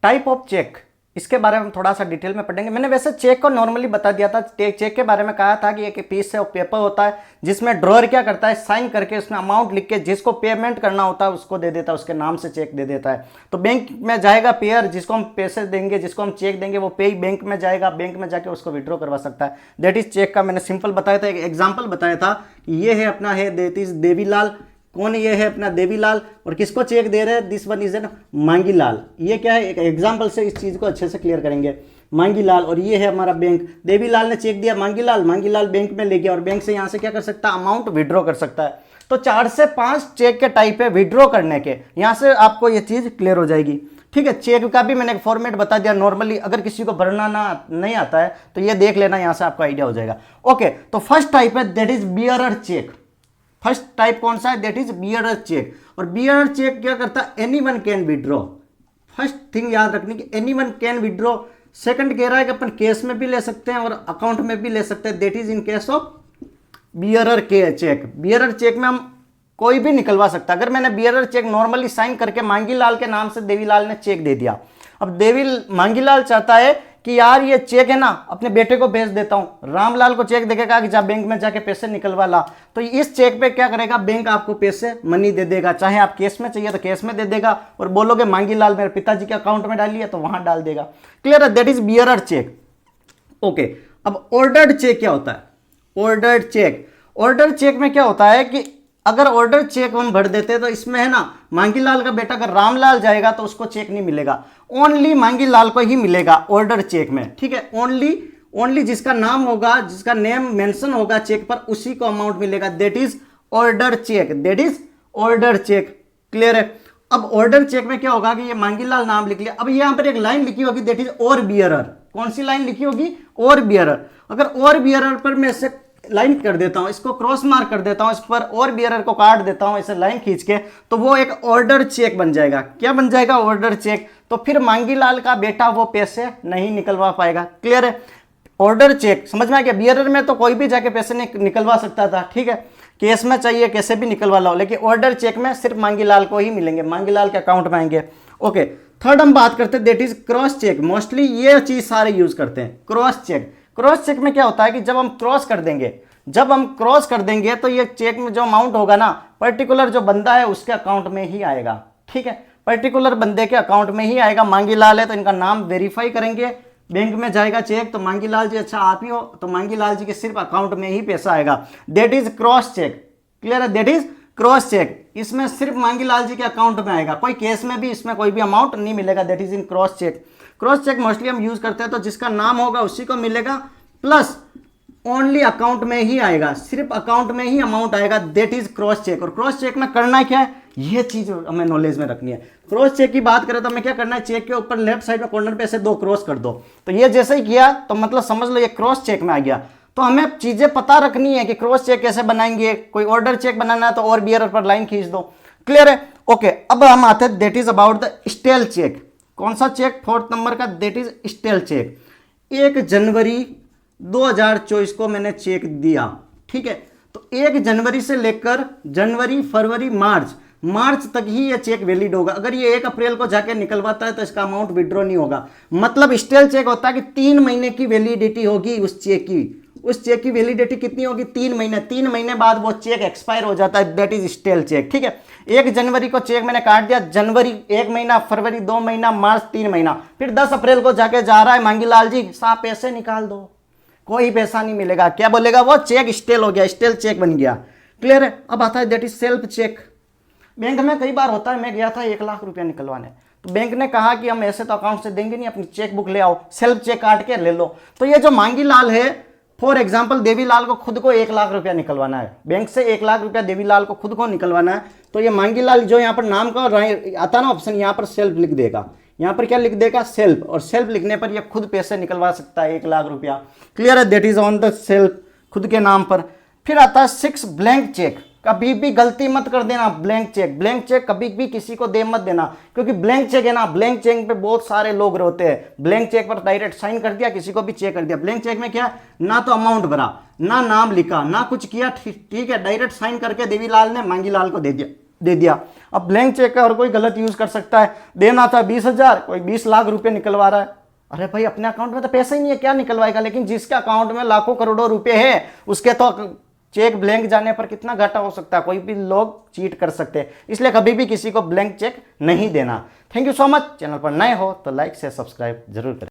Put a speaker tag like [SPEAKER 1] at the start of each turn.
[SPEAKER 1] Type of check, इसके बारे में हम थोड़ा सा डिटेल में पढ़ेंगे। मैंने वैसे चेक को नॉर्मली बता दिया था, चेक के बारे में कहा था कि एक पीस ऑफ पेपर होता है जिसमें ड्रॉअर क्या करता है, साइन करके उसमें अमाउंट लिख के जिसको पेमेंट करना होता है उसको दे देता है, उसके नाम से चेक दे देता है। तो बैंक में जाएगा पेयर, जिसको हम पैसे देंगे, जिसको हम चेक देंगे, वो पे बैंक में जाएगा, बैंक में जाके उसको विड्रॉ करवा सकता है। दैट इज चेक का मैंने सिंपल बताया था, एक एग्जाम्पल बताया था कि ये है अपना है दैट इज देवीलाल। कौन ये है अपना देवीलाल, और किसको चेक दे रहे हैं, this one is an Mangilal. ये क्या है, एक एग्जांपल से इस चीज को अच्छे से क्लियर करेंगे। मांगीलाल और ये है हमारा बैंक, देवीलाल ने चेक दिया मांगीलाल, मांगीलाल बैंक में ले गया और बैंक से यहाँ से क्या कर सकता है, अमाउंट विड्रॉ कर सकता है। तो 4 से 5 चेक के टाइप है विड्रॉ करने के, यहाँ से आपको ये चीज क्लियर हो जाएगी। ठीक है, चेक का भी मैंने एक फॉर्मेट बता दिया नॉर्मली, अगर किसी को भरना नहीं आता है तो ये देख लेना, यहाँ से आपको आइडिया हो जाएगा। ओके, तो फर्स्ट टाइप है that is bearer cheque. First type कौन सा है, दैट इज बियरर चेक। और बियरर चेक क्या करता है, anyone can withdraw. First thing याद रखनी कि एनीवन कैन विड्रॉ। सेकंड कह रहा है कि अपन कैश में भी ले सकते हैं और अकाउंट में भी ले सकते हैं, that is in case of bearer के चेक। बियरर चेक में हम कोई भी निकलवा सकता है। अगर मैंने बियरर चेक नॉर्मली साइन करके मांगीलाल के नाम से देवीलाल ने चेक दे दिया, अब मांगीलाल चाहता है कि यार ये चेक है ना अपने बेटे को भेज देता हूं, रामलाल को चेक देके कहा कि जा बैंक में जाके पैसे निकलवा ला, तो इस चेक पे क्या करेगा, बैंक आपको पैसे मनी दे देगा, चाहे आप कैश में चाहिए तो कैश में दे देगा, और बोलोगे मांगीलाल मेरे पिताजी के अकाउंट में डालिए तो वहां डाल देगा। क्लियर है, that is bearer cheque. Okay, अब ऑर्डर्ड चेक क्या होता है, ऑर्डर्ड चेक। ऑर्डर चेक में क्या होता है कि अगर ऑर्डर चेक हम भर देते हैं तो इसमें है ना, मांगीलाल का बेटा अगर रामलाल जाएगा तो उसको चेक नहीं मिलेगा, ओनली मांगीलाल को ही मिलेगा ऑर्डर चेक में। ठीक है, ओनली जिसका नाम होगा, जिसका नेम मेंशन होगा चेक पर, उसी को अमाउंट मिलेगा, that is order cheque, that is order cheque. Clear है। अब ऑर्डर चेक में क्या होगा कि ये मांगीलाल नाम लिख लिया, अब यहां पर एक लाइन लिखी होगी दैट इज और बियरर। कौन सी लाइन लिखी होगी, और बियरर। अगर और बियरर पर मैं इसे लाइन कर देता हूं, इसको क्रॉस मार्क कर देता हूं, इस पर और बियरर को काट देता हूं ऐसे लाइन खींच के, तो वो एक ऑर्डर चेक बन जाएगा। क्या बन जाएगा, ऑर्डर चेक। तो फिर मांगीलाल का बेटा वो पैसे नहीं निकलवा पाएगा। क्लियर है, ऑर्डर चेक समझ में आ गया। बियरर में तो कोई भी जाके पैसे निकलवा सकता था, ठीक है, केस में चाहिए कैसे भी निकलवा लो, लेकिन ऑर्डर चेक में सिर्फ मांगीलाल को ही मिलेंगे, मांगीलाल के अकाउंट में आएंगे। ओके, थर्ड हम बात करते हैं that is cross cheque. Mostly ये चीज सारे यूज करते हैं, क्रॉस चेक। क्रॉस चेक में क्या होता है कि जब हम क्रॉस कर देंगे तो ये चेक में जो अमाउंट होगा ना, पर्टिकुलर जो बंदा है उसके अकाउंट में ही आएगा। ठीक है, पर्टिकुलर बंदे के अकाउंट में ही आएगा। मांगीलाल है तो इनका नाम वेरीफाई करेंगे, बैंक में जाएगा चेक तो मांगीलाल जी, अच्छा आप ही हो, तो मांगीलाल जी के सिर्फ अकाउंट में ही पैसा आएगा, that is cross cheque. Clear है, दैट इज क्रॉस चेक। इसमें सिर्फ मांगीलाल जी के अकाउंट में आएगा, कोई केस में भी इसमें कोई भी अमाउंट नहीं मिलेगा, that is in cross cheque. Cross cheque mostly हम यूज करते हैं तो जिसका नाम होगा उसी को मिलेगा, प्लस ओनली अकाउंट में ही आएगा, सिर्फ अकाउंट में ही अमाउंट आएगा, दैट इज क्रॉस चेक। और क्रॉस चेक में करना क्या है, ये चीज हमें नॉलेज में रखनी है। क्रॉस चेक की बात करें तो हमें क्या करना है, चेक के ऊपर लेफ्ट साइड में कॉर्नर पे ऐसे 2 क्रॉस कर दो, तो ये जैसे ही किया तो मतलब समझ लो ये क्रॉस चेक में आ गया। तो हमें चीजें पता रखनी है कि क्रॉस चेक कैसे बनाएंगे, कोई ऑर्डर चेक बनाना है तो और बियरर पर लाइन खींच दो। क्लियर है। ओके, अब हम आते हैं that is about the stale cheque. कौन सा चेक, 4th नंबर का, दैट इज स्टेल चेक। 1 जनवरी 2024 को मैंने चेक दिया, ठीक है, तो 1 जनवरी से लेकर जनवरी, फरवरी, मार्च तक ही ये चेक वैलिड होगा। अगर ये 1 अप्रैल को जाके निकलवाता है तो इसका अमाउंट विड्रॉ नहीं होगा। मतलब स्टेल चेक होता है कि 3 महीने की वैलिडिटी होगी उस चेक की। उस चेक की वैलिडिटी कितनी होगी, 3 महीने। 3 महीने बाद वो चेक एक्सपायर हो जाता है, दैट इज स्टेल चेक। ठीक है, 1 जनवरी को चेक मैंने काट दिया, जनवरी 1 महीना, फरवरी 2 महीना, मार्च 3 महीना, फिर 10 अप्रैल को जाके जा रहा है मांगीलाल जी साहब पैसे निकाल दो, कोई पैसा नहीं मिलेगा। क्या बोलेगा, वो चेक स्टेल हो गया, स्टेल चेक बन गया। क्लियर है। अब आता है that is self cheque. Bank में कई बार होता है, मैं गया था 1 लाख रुपया निकलवाने, तो बैंक ने कहा कि हम ऐसे तो अकाउंट से देंगे नहीं, अपनी चेक बुक ले आओ, सेल्फ चेक काट के ले लो। तो ये जो मांगीलाल है, फॉर एग्जाम्पल देवीलाल को खुद को 1 लाख रुपया निकलवाना है, बैंक से 1 लाख रुपया देवीलाल को खुद को निकलवाना है, तो ये मांगीलाल जो यहाँ पर नाम का आता ना ऑप्शन, यहाँ पर सेल्फ लिख देगा। यहाँ पर क्या लिख देगा, सेल्फ, और सेल्फ लिखने पर ये खुद पैसे निकलवा सकता है 1 लाख रुपया। क्लियर है, that is on the self, खुद के नाम पर। फिर आता है 6 ब्लैंक चेक। कभी भी गलती मत कर देना, ब्लैंक चेक कभी भी किसी को दे मत देना, क्योंकि ब्लैंक चेक है ना, ब्लैंक चेक पे बहुत सारे लोग रहते हैं। ब्लैंक चेक पर डायरेक्ट साइन कर दिया, किसी को भी चेक कर दिया। ब्लैंक चेक में क्या, ना तो अमाउंट भरा, ना नाम लिखा, ना कुछ किया, ठीक है, डायरेक्ट साइन करके देवीलाल ने मांगीलाल को दे दिया, दे दिया। अब ब्लैंक चेक का और कोई गलत यूज कर सकता है, देना था 20,000, कोई 20 लाख रुपए निकलवा रहा है। अरे भाई अपने अकाउंट में तो पैसा ही नहीं है, क्या निकलवाएगा। लेकिन जिसके अकाउंट में लाखों करोड़ों रुपए है उसके तो चेक ब्लैंक जाने पर कितना घाटा हो सकता है। कोई भी लोग चीट कर सकते हैं, इसलिए कभी भी किसी को ब्लैंक चेक नहीं देना। Thank you so much. Channel पर नए हो तो लाइक से सब्सक्राइब जरूर करें।